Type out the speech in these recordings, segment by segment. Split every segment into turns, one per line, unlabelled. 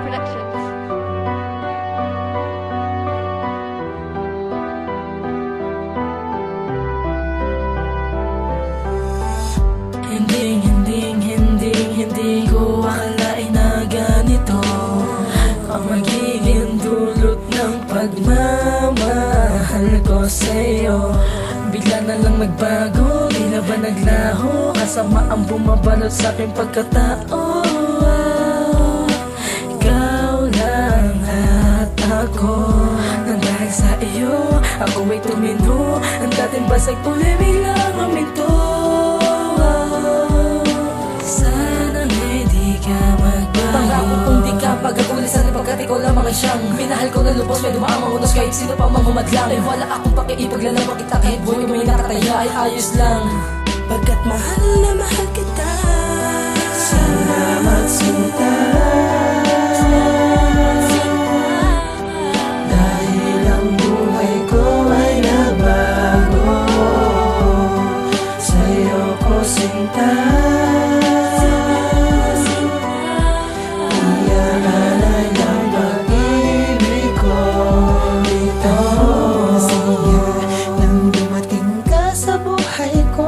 Productions.
Hindi ko akalain na ganito ang magiging dulot ng pagmamahal ko sa'yo. Bigla na lang nagbago, di na ba naglaho? Kasama ang bumabalot sa aking pagkatao. Ikaw lang at ako, nang dahil sa iyo ako ay tumino. Ang dating basag tuloy biglang huminto. Sana ngay di ka magbago. Pangako kung di ka pagkakulisan, pagkat ikaw lamang ay siyang minahal ko na lubos, may dumaang unos kahit sino pa mang humadlang. Ay wala akong pakiipaglalabang kita, kahit buhay may nakataya ay ayos lang. Pagkat mahal na mahal kita. Salamat sinta, dahil ang buhay ko ay nabago. Sa'yo ko sinta, iaalay ang pag-ibig ko. Ito siya nang dumating ka sa buhay ko.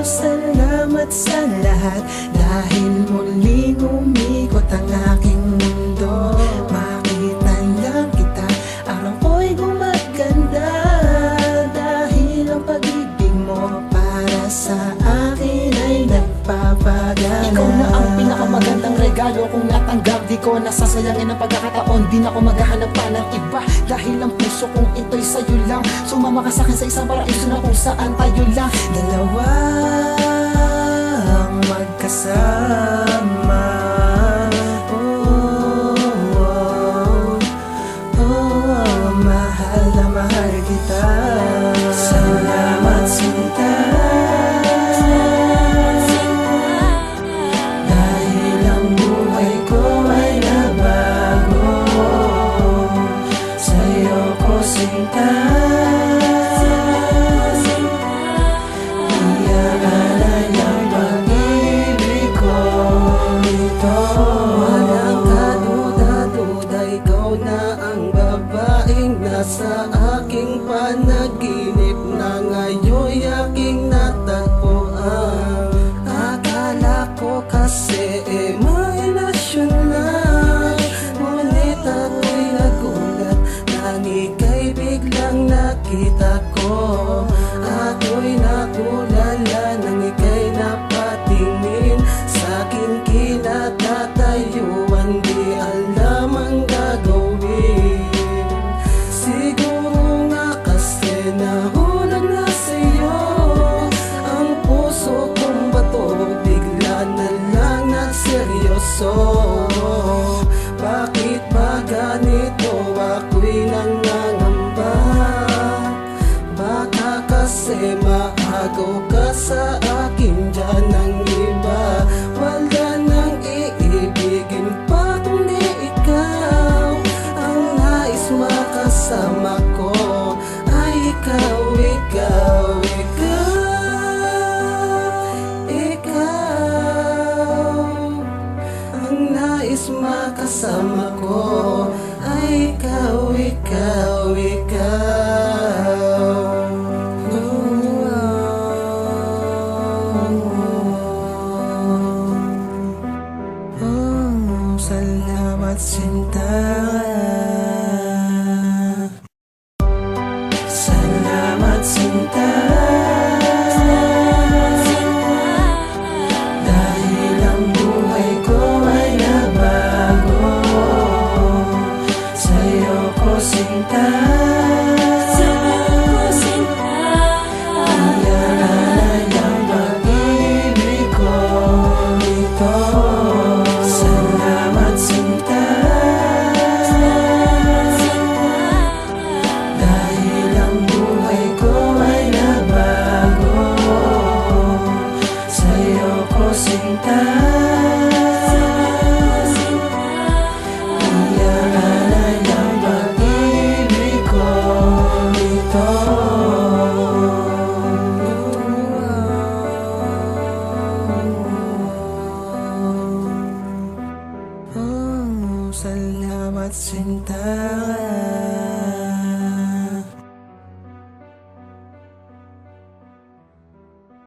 Salamat sa lahat, dahil muling umikot ang aking mundo. Makita lang kita, araw ko'y gumaganda. Dahil ang pag-ibig mo para sa akin ay nagpapagana.
Ikaw na ang pinakamagandang regalo kong natanggap. Di ko nasasayangin ang pagkakataon, di na ako maghahanap pa ng iba. Dahil ang puso kong ito'y sa'yo lang. Sumama ka sa'kin sa isang paraiso na kung saan tayo lang.
Dalawa ang magkasama. Mahal na mahal kita. Salamat sinta, dahil ang buhay ko ay nabago. Sa'yo ko sinta, iaalay ang pag-ibig ko. Ito walang kaduda-duda, ikaw na ang babaeng nasa aking panaginip, na ngayon'y aking natagpuan. Akala ko kasi may ilasyon lang, ngunit ako'y nagulat nang ika'y biglang nakita ko. Ako'y natulala nang ika'y napatingin sa aking kinatatayuan. Di alam ang gagawin. Siguro nga kasi nahulog na sa'yo ang puso kong bato. Bigla na lang nagseryoso. Bakit ba ganito? Ako'y nangangamba. Baka kasi maagaw ka sa akin dyan ng iba. Wala nang iibigin pa kundi ikaw. Ang nais makasama ko ay ikaw, ikaw, ikaw, ikaw. Ang nais makasama ko ay ikaw, ikaw, ikaw. Salamat sinta, salamat sinta, dahil ang buhay ko ay nabago. Sa'yo ko sinta, iaalay ang pag-ibig ko. Ito salamat sinta, dahil ang buhay ko ay nabago. Sa'yo ko sinta, iaalay ang pag-ibig ko. Ito
bawat sinta.